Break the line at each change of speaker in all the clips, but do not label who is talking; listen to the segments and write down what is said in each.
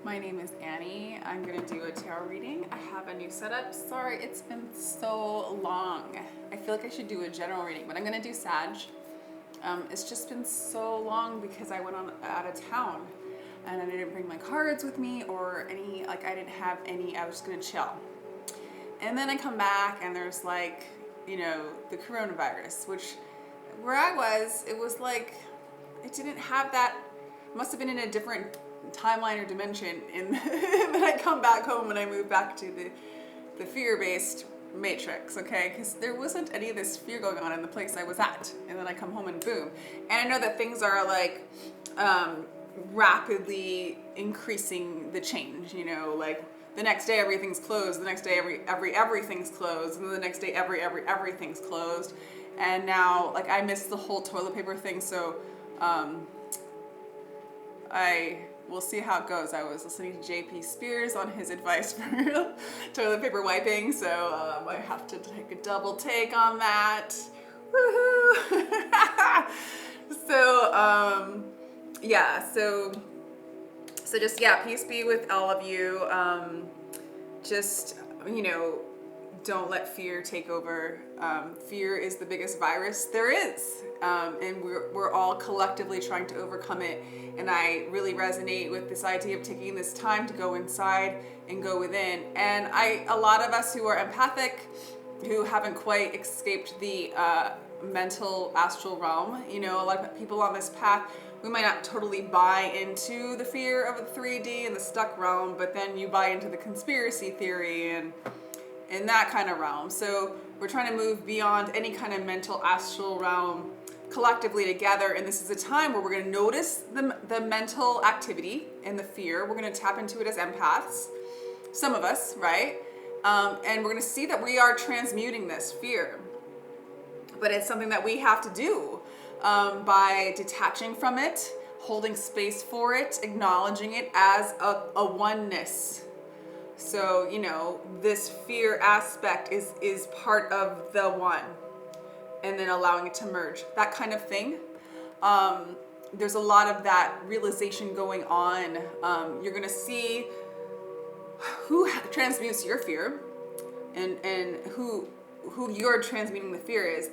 My name is Annie. I'm going to do a tarot reading. I have a new setup. Sorry, it's been so long. I feel like I should do a general reading, but I'm going to do Sag. It's just been so long because I went out of town and I didn't bring my cards with me or any, like I didn't have any, I was just going to chill. And then I come back and there's like, you know, the coronavirus, which where I was, it was like, it didn't have that, it must have been in a different timeline or dimension. And then I come back home and I move back to the fear-based matrix, okay? Because there wasn't any of this fear going on in the place I was at. And then I come home and boom. And I know that things are like rapidly increasing the change, you know, like the next day everything's closed, the next day everything's closed, and then the next day everything's closed. And now like I missed the whole toilet paper thing, so we'll see how it goes. I was listening to JP Spears on his advice for toilet paper wiping, so I have to take a double take on that. Woohoo! So just, yeah, peace be with all of you. Just, you know, don't let fear take over. Fear is the biggest virus there is, and we're all collectively trying to overcome it. And I really resonate with this idea of taking this time to go inside and go within. And a lot of us who are empathic, who haven't quite escaped the mental astral realm, you know, a lot of people on this path, we might not totally buy into the fear of the 3D and the stuck realm, but then you buy into the conspiracy theory and in that kind of realm. So we're trying to move beyond any kind of mental astral realm collectively together, and this is a time where we're going to notice the mental activity and the fear. We're going to tap into it as empaths, some of us, right? And we're going to see that we are transmuting this fear, but it's something that we have to do by detaching from it, holding space for it, acknowledging it as a oneness. So, you know, this fear aspect is part of the one, and then allowing it to merge, that kind of thing. There's a lot of that realization going on. You're gonna see who transmutes your fear and who you're transmuting the fear is.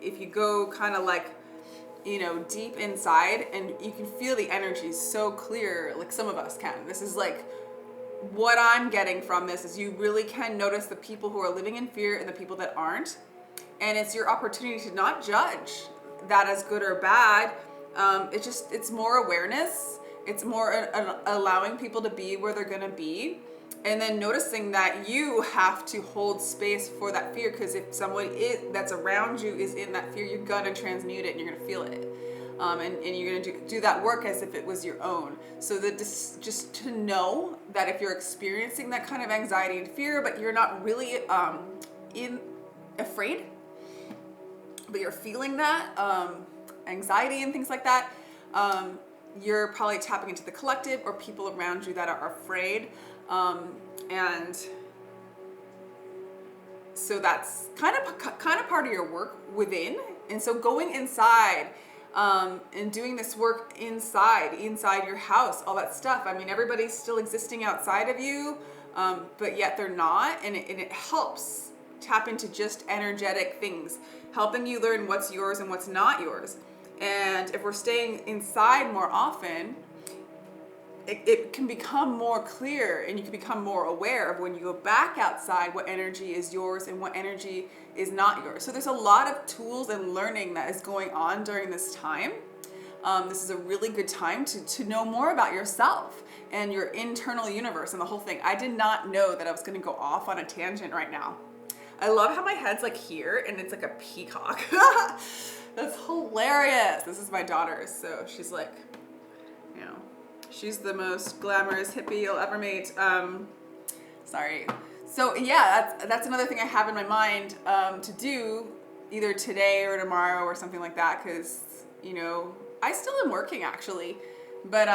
If you go kind of like, you know, deep inside, and you can feel the energy so clear, like some of us can. This is like, what I'm getting from this is you really can notice the people who are living in fear and the people that aren't. And it's your opportunity to not judge that as good or bad. It's more awareness. It's more allowing people to be where they're gonna be. And then noticing that you have to hold space for that fear, because if someone that's around you is in that fear, you're gonna transmute it and you're gonna feel it. And you're gonna do that work as if it was your own. So that just to know that if you're experiencing that kind of anxiety and fear, but you're not really afraid, but you're feeling that anxiety and things like that, you're probably tapping into the collective or people around you that are afraid. And so that's kind of part of your work within. And so going inside and doing this work inside your house, all that stuff. I mean, everybody's still existing outside of you, but yet they're not. And it helps tap into just energetic things, helping you learn what's yours and what's not yours. And if we're staying inside more often, it can become more clear, and you can become more aware of when you go back outside what energy is yours and what energy is not yours. So there's a lot of tools and learning that is going on during this time. This is a really good time to know more about yourself and your internal universe and the whole thing. I did not know that I was going to go off on a tangent right now. I love how my head's like here and it's like a peacock. That's hilarious. This is my daughter, so she's like, you know, she's the most glamorous hippie you'll ever meet. Sorry. So yeah, that's another thing I have in my mind to do either today or tomorrow or something like that, because, you know, I still am working actually, but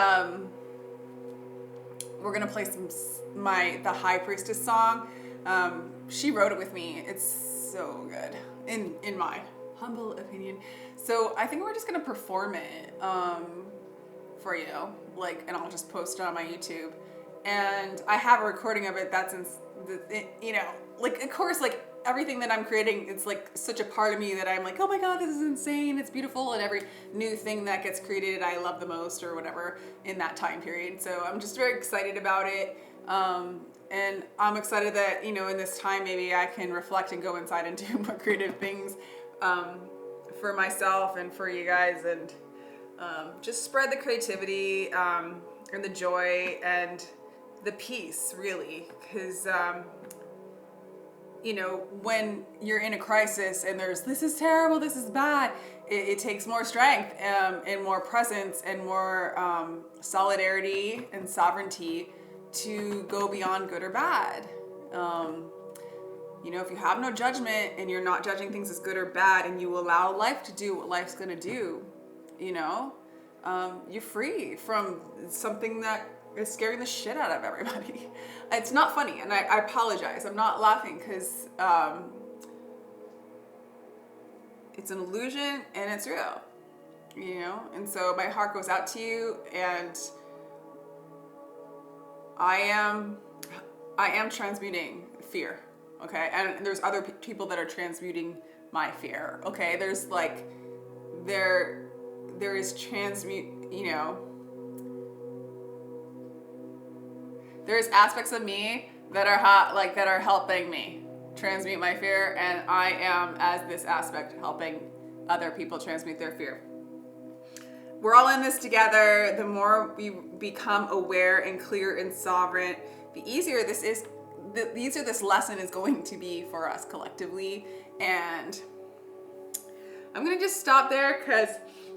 we're gonna play the High Priestess song. She wrote it with me. It's so good in my humble opinion. So I think we're just gonna perform it for you, like, and I'll just post it on my YouTube. And I have a recording of it that's in, you know, like, of course, like everything that I'm creating, it's like such a part of me that I'm like, oh my God, this is insane. It's beautiful. And every new thing that gets created, I love the most or whatever in that time period. So I'm just very excited about it. And I'm excited that, you know, in this time, maybe I can reflect and go inside and do more creative things for myself and for you guys, and just spread the creativity and the joy and the peace, really. Because, you know, when you're in a crisis and there's, this is terrible, this is bad, it takes more strength and more presence and more solidarity and sovereignty to go beyond good or bad. You know, if you have no judgment and you're not judging things as good or bad, and you allow life to do what life's gonna do, you know, you're free from something that is scaring the shit out of everybody. It's not funny, and I apologize. I'm not laughing because it's an illusion and it's real, you know? And so my heart goes out to you, and I am transmuting fear, okay? And there's other people that are transmuting my fear, okay? There's like, there is you know, there's aspects of me that are that are helping me transmute my fear, and I am, as this aspect, helping other people transmute their fear. We're all in this together. The more we become aware and clear and sovereign, the easier this is. The easier this lesson is going to be for us collectively. And I'm gonna just stop there because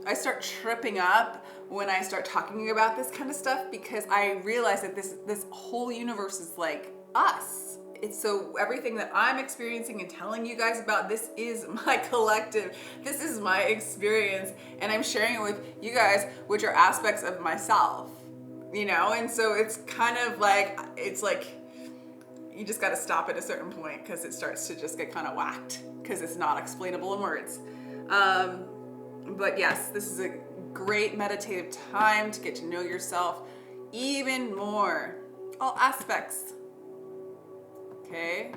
I start tripping up when I start talking about this kind of stuff, because I realize that this whole universe is like us. It's so everything that I'm experiencing and telling you guys about, this is my collective. This is my experience, and I'm sharing it with you guys, which are aspects of myself, you know? And so it's kind of like, it's like, you just got to stop at a certain point because it starts to just get kind of whacked because it's not explainable in words. But yes, this is a great meditative time to get to know yourself even more, all aspects. Okay.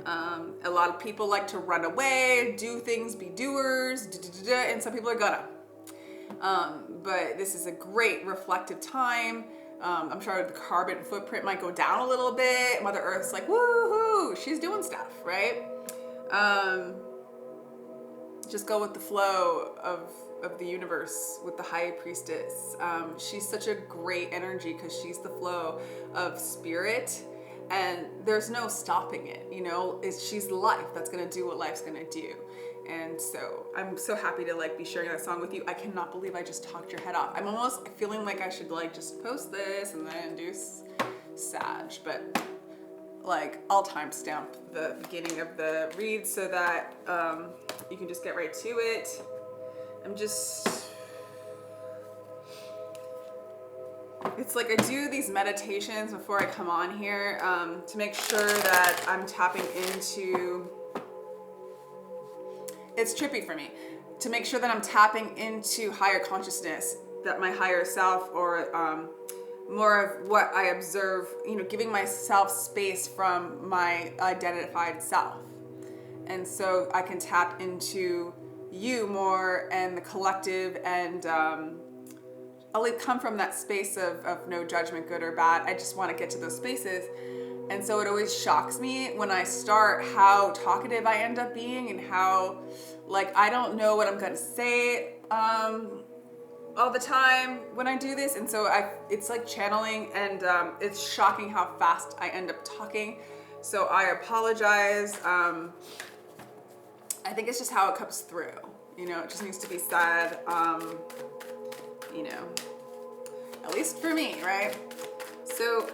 A lot of people like to run away, do things, be doers, and some people are gonna. But this is a great reflective time. I'm sure the carbon footprint might go down a little bit. Mother Earth's like, woohoo, she's doing stuff, right? Just go with the flow of the universe with the High Priestess. She's such a great energy because she's the flow of spirit, and there's no stopping it, you know? She's life that's gonna do what life's gonna do. And so I'm so happy to like be sharing that song with you. I cannot believe I just talked your head off. I'm almost feeling like I should like just post this and then do Sag, but like I'll timestamp the beginning of the read so that you can just get right to it. It's like I do these meditations before I come on here to make sure that I'm tapping into, it's trippy for me, to make sure that I'm tapping into higher consciousness, that my higher self, or more of what I observe, you know, giving myself space from my identified self. And so I can tap into you more and the collective, and I'll come from that space of no judgment, good or bad. I just want to get to those spaces. And so it always shocks me when I start how talkative I end up being, and how like I don't know what I'm gonna say all the time when I do this. And so it's like channeling, and it's shocking how fast I end up talking. So I apologize. I think it's just how it comes through. You know, it just needs to be said. You know, at least for me, right? So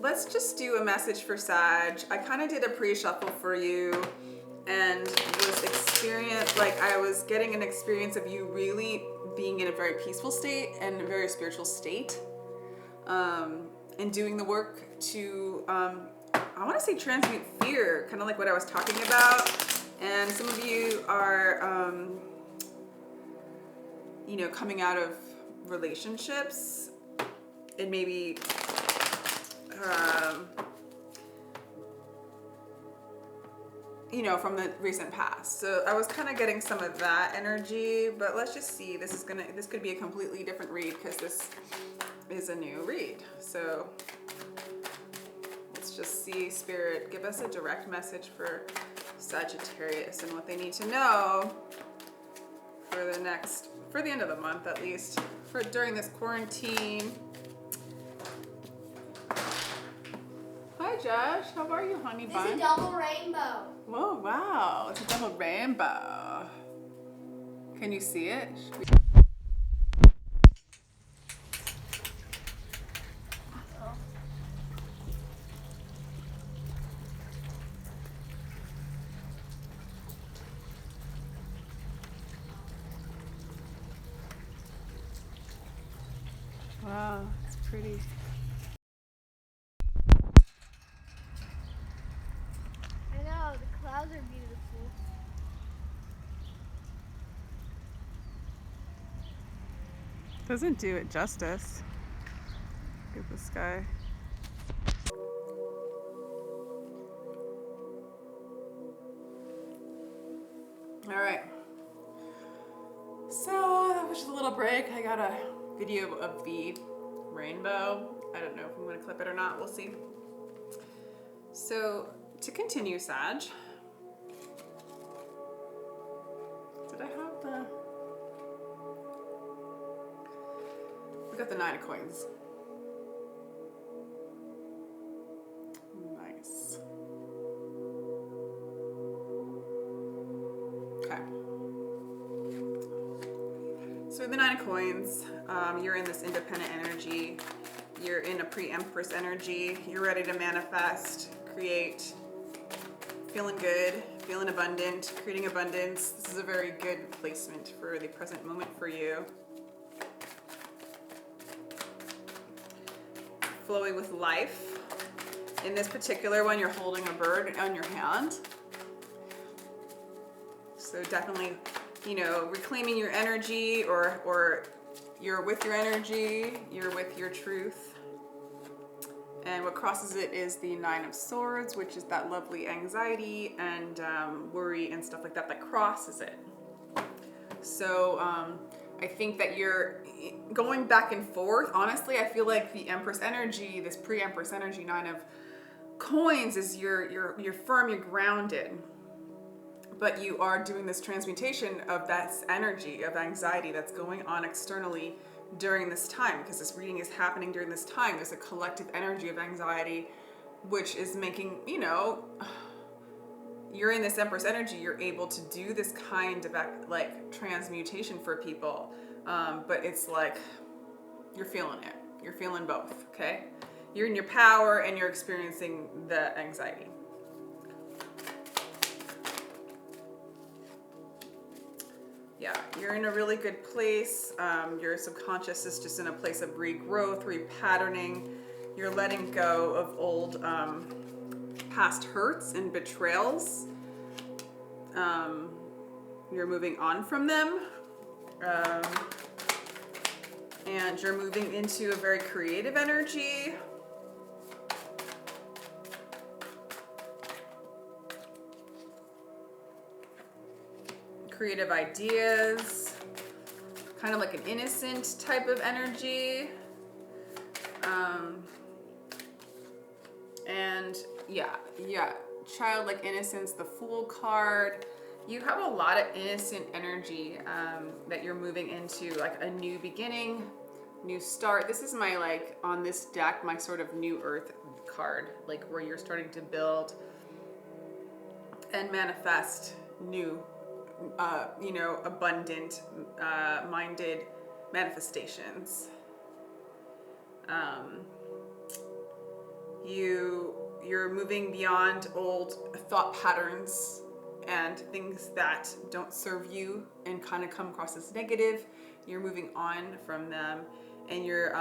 let's just do a message for Sag. I kind of did a pre-shuffle for you, and I was getting an experience of you really being in a very peaceful state and a very spiritual state, and doing the work to, I want to say, transmute fear, kind of like what I was talking about. And some of you are, you know, coming out of relationships, and maybe you know, from the recent past. So I was kind of getting some of that energy, but let's just see. This could be a completely different read because this is a new read. So let's just see, Spirit, give us a direct message for Sagittarius and what they need to know for the end of the month, at least, during this quarantine. Hi, Josh. How are you, honey bun?
It's a double rainbow.
Whoa, wow. It's a double rainbow. Can you see it? Wow, it's pretty.
I know, the clouds are beautiful.
Doesn't do it justice. Look at the sky. All right. So that was just a little break. I got a video of the rainbow. I don't know if I'm going to clip it or not. We'll see. So to continue, Sag. Did I have the... We got the 9 of coins. Nice. Okay. So the 9 of coins, you're in this independent energy. You're in a pre-empress energy. You're ready to manifest, create, feeling good, feeling abundant, creating abundance. This is a very good placement for the present moment for you. Flowing with life. In this particular one, you're holding a bird on your hand. So definitely, you know, reclaiming your energy, or you're with your energy, you're with your truth. And what crosses it is the 9 of Swords, which is that lovely anxiety and worry and stuff like that that crosses it. So I think that you're going back and forth. Honestly, I feel like the Empress energy, this pre-Empress energy, 9 of coins, is you're firm, you're grounded. But you are doing this transmutation of that energy of anxiety that's going on externally during this time, because this reading is happening during this time. There's a collective energy of anxiety, which is making, you know, you're in this Empress energy, you're able to do this kind of like transmutation for people. But it's like, you're feeling it. You're feeling both, okay? You're in your power and you're experiencing the anxiety. Yeah, you're in a really good place. Your subconscious is just in a place of regrowth, repatterning. You're letting go of old past hurts and betrayals. You're moving on from them. And you're moving into a very creative energy. Creative ideas, kind of like an innocent type of energy. And yeah, childlike innocence, the Fool card. You have a lot of innocent energy that you're moving into, like a new beginning, new start. This is my, like, on this deck, my sort of new earth card, like where you're starting to build and manifest new, you know, abundant minded manifestations. You're moving beyond old thought patterns and things that don't serve you and kind of come across as negative. You're moving on from them, and you're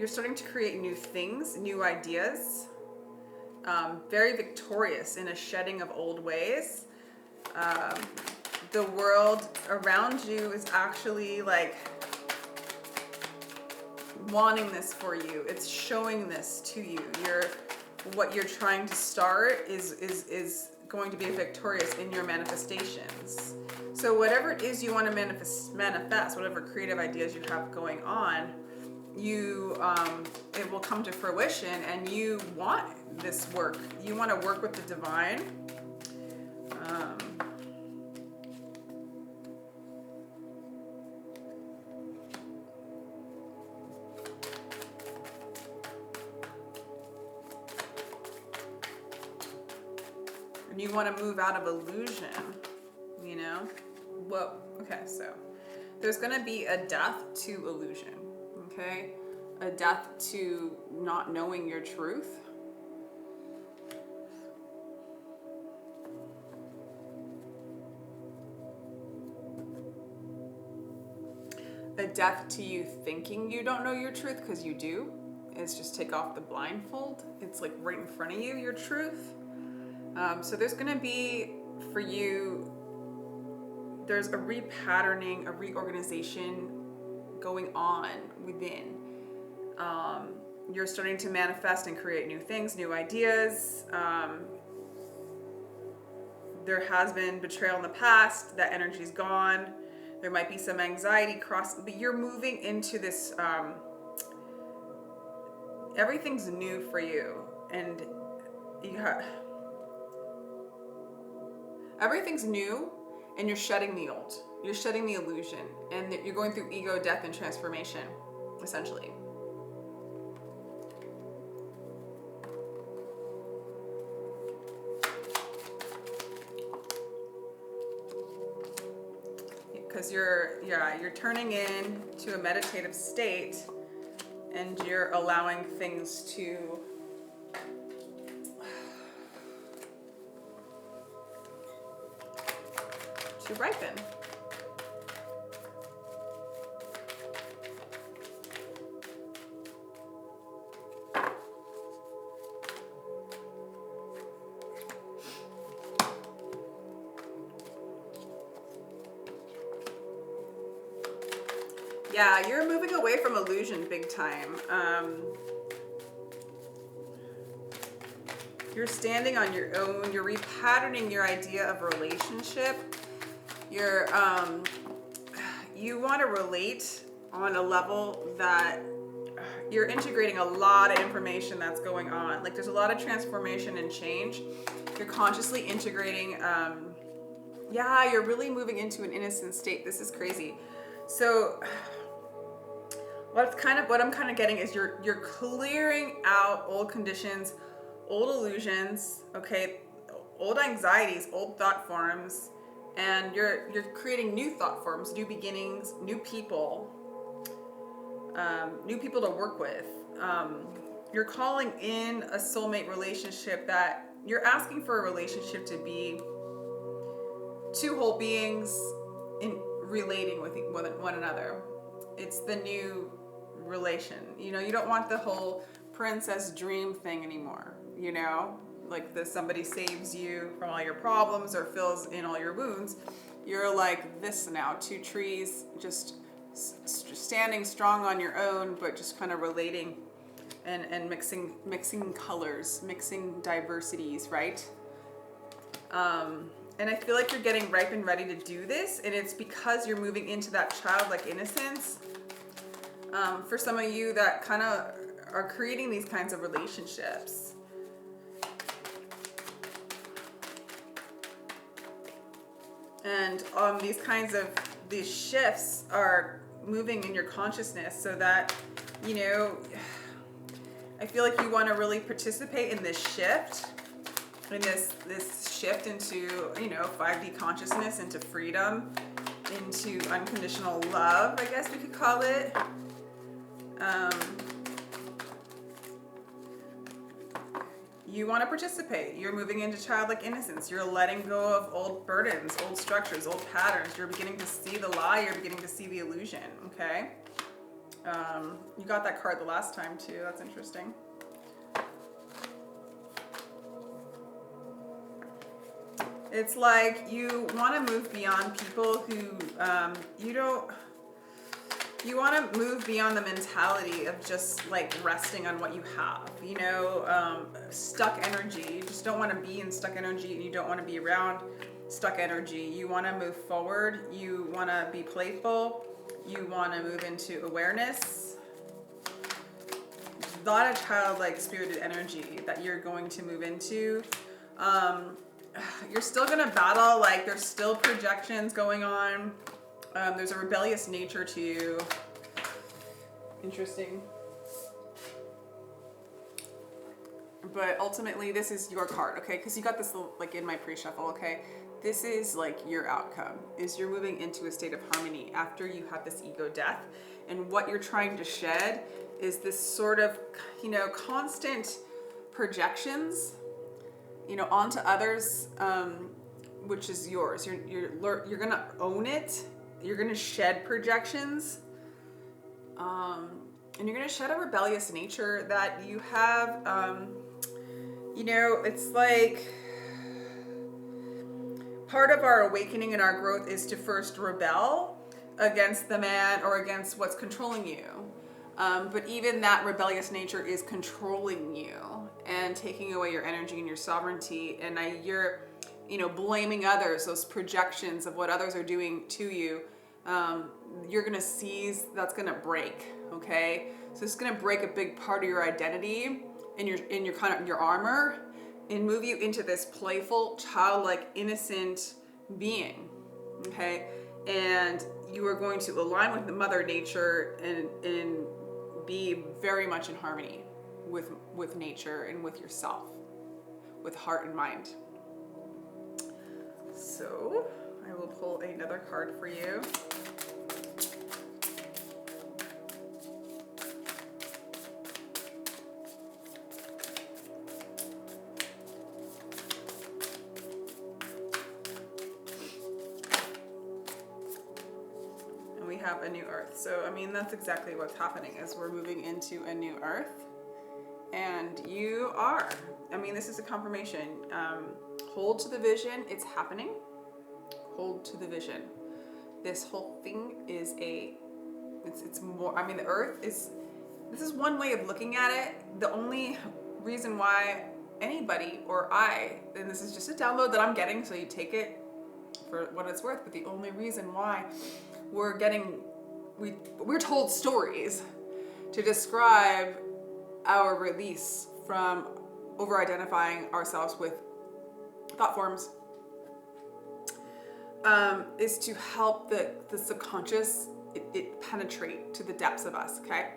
starting to create new things, new ideas. Very victorious in a shedding of old ways. The world around you is actually like wanting this for you. It's showing this to you. What you're trying to start is going to be victorious in your manifestations. So whatever it is you want to manifest, whatever creative ideas you have going on, it will come to fruition, and you want this work. You want to work with the divine. And you want to move out of illusion, you know? Whoa. Okay, so there's going to be a death to illusion, okay? A death to not knowing your truth. A death to you thinking you don't know your truth, because you do. It's just take off the blindfold. It's like right in front of you, your truth. So there's going to be, for you, there's a repatterning, a reorganization going on within. You're starting to manifest and create new things, new ideas. There has been betrayal in the past. That energy's gone. There might be some anxiety but you're moving into this, everything's new for you. And everything's new, and you're shedding the old. You're shedding the illusion, and you're going through ego, death, and transformation, essentially. Because you're turning in to a meditative state, and you're allowing things to ripen. Yeah, you're moving away from illusion big time. You're standing on your own. You're repatterning your idea of relationship. You want to relate on a level that you're integrating a lot of information that's going on. Like, there's a lot of transformation and change. You're consciously integrating. You're really moving into an innocent state. This is crazy. So what I'm kind of getting is you're clearing out old conditions, old illusions, okay, old anxieties, old thought forms, and you're creating new thought forms, new beginnings, new people to work with. You're calling in a soulmate relationship, that you're asking for a relationship to be two whole beings in relating with one another. It's the new relation. You know, you don't want the whole princess dream thing anymore, you know? Like somebody saves you from all your problems or fills in all your wounds. You're like this now, two trees, just standing strong on your own, but just kind of relating and mixing colors, mixing diversities, right? And I feel like you're getting ripe and ready to do this, and it's because you're moving into that childlike innocence. For some of you that kind of are creating these kinds of relationships. And these shifts are moving in your consciousness, so that, you know, I feel like you want to really participate in this shift, this shift into, you know, 5D consciousness, into freedom, into unconditional love, I guess we could call it. You want to participate. You're moving into childlike innocence. You're letting go of old burdens, old structures, old patterns. You're beginning to see the lie. You're beginning to see the illusion, okay? You got that card the last time too. That's interesting. It's like you want to move beyond people who you don't... You want to move beyond the mentality of just like resting on what you have, you know, stuck energy. You just don't want to be in stuck energy, and you don't want to be around stuck energy. You want to move forward. You want to be playful. You want to move into awareness. A lot of childlike spirited energy that you're going to move into. You're still going to battle, like there's still projections going on. There's a rebellious nature to you. Interesting. But ultimately, this is your card, okay? Because you got this like in my pre-shuffle, okay? This is like your outcome, is you're moving into a state of harmony after you have this ego death. And what you're trying to shed is this sort of, you know, constant projections, you know, onto others, which is yours. You're gonna own it. You're gonna shed projections, and you're gonna shed a rebellious nature that you have. You know, it's like part of our awakening and our growth is to first rebel against the man or against what's controlling you. But even that rebellious nature is controlling you and taking away your energy and your sovereignty. And you're, you know, blaming others, those projections of what others are doing to you. You're gonna seize, that's gonna break, okay? So it's gonna break a big part of your identity and your kind of your armor, and move you into this playful, childlike, innocent being, okay? And you are going to align with the mother nature and be very much in harmony with nature and with yourself, with heart and mind. So I will pull another card for you. And we have a new earth. So, I mean, that's exactly what's happening as we're moving into a new earth. And you are. I mean, this is a confirmation. Hold to the vision. It's happening. Hold to the vision. This whole thing is it's more, I mean, the earth is, this is one way of looking at it. The only reason why anybody or I, and this is just a download that I'm getting, so you take it for what it's worth, but the only reason why we're told stories to describe our release from over-identifying ourselves with thought forms, is to help the subconscious, it penetrate to the depths of us, okay?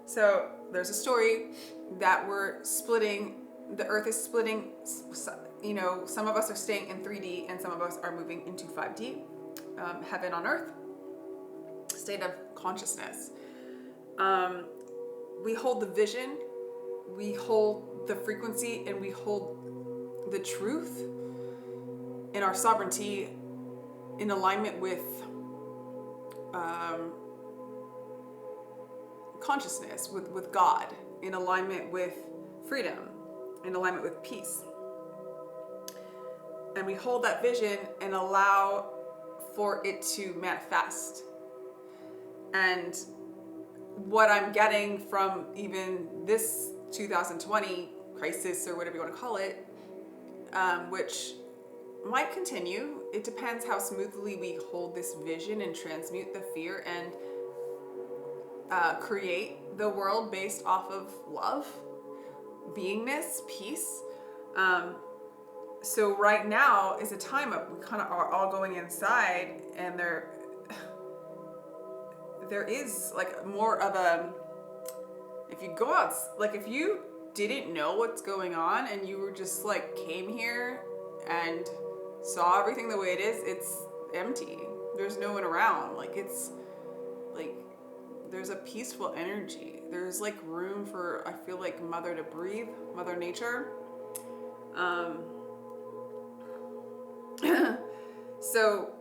So there's a story that we're splitting, the earth is splitting, you know, some of us are staying in 3D and some of us are moving into 5D, heaven on earth, state of consciousness. We hold the vision, we hold the frequency, and we hold the truth in our sovereignty in alignment with consciousness, with God, in alignment with freedom, in alignment with peace. And we hold that vision and allow for it to manifest. And what I'm getting from even this 2020 crisis, or whatever you want to call it, which might continue. It depends how smoothly we hold this vision and transmute the fear and create the world based off of love, beingness, peace. So right now is a time of, we kind of are all going inside, and there is like more of a, if you go out, like if you didn't know what's going on and you were just like came here and saw everything the way it is, it's empty. There's no one around. Like it's like there's a peaceful energy. There's like room for, I feel like, mother to breathe, mother nature. So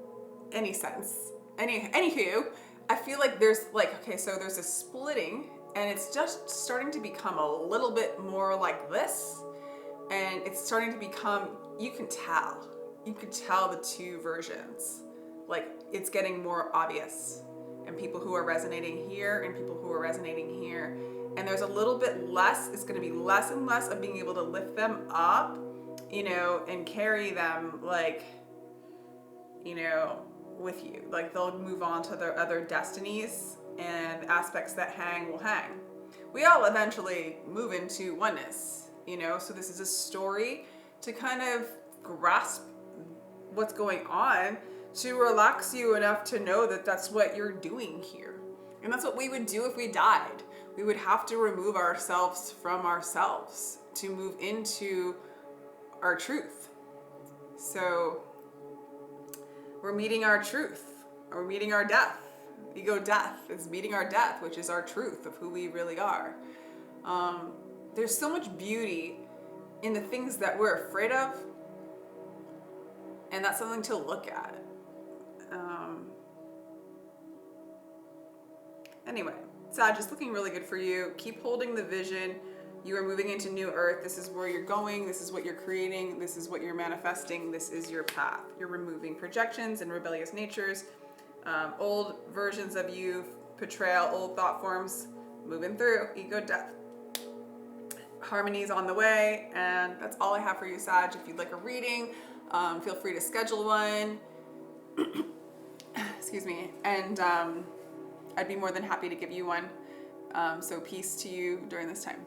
anywho, I feel like there's like, okay, so there's a splitting and it's just starting to become a little bit more like this. And it's starting to become, you can tell the two versions. Like it's getting more obvious and people who are resonating here and people who are resonating here. And there's a little bit less, it's going to be less and less of being able to lift them up, you know, and carry them like, you know, with you. Like they'll move on to their other destinies, and aspects that hang will hang. We all eventually move into oneness, you know, so this is a story to kind of grasp what's going on, to relax you enough to know that that's what you're doing here. And that's what we would do if we died. We would have to remove ourselves from ourselves to move into our truth. So we're meeting our truth, or we're meeting our death. Ego death is meeting our death, which is our truth of who we really are. There's so much beauty in the things that we're afraid of, and that's something to look at. Anyway, Sag, just looking really good for you. Keep holding the vision. You are moving into new earth. This is where you're going. This is what you're creating. This is what you're manifesting. This is your path. You're removing projections and rebellious natures, old versions of you, portrayal, old thought forms, moving through, ego death. Harmony's on the way, and that's all I have for you, Sag. If you'd like a reading, feel free to schedule one. Excuse me. And I'd be more than happy to give you one. So peace to you during this time.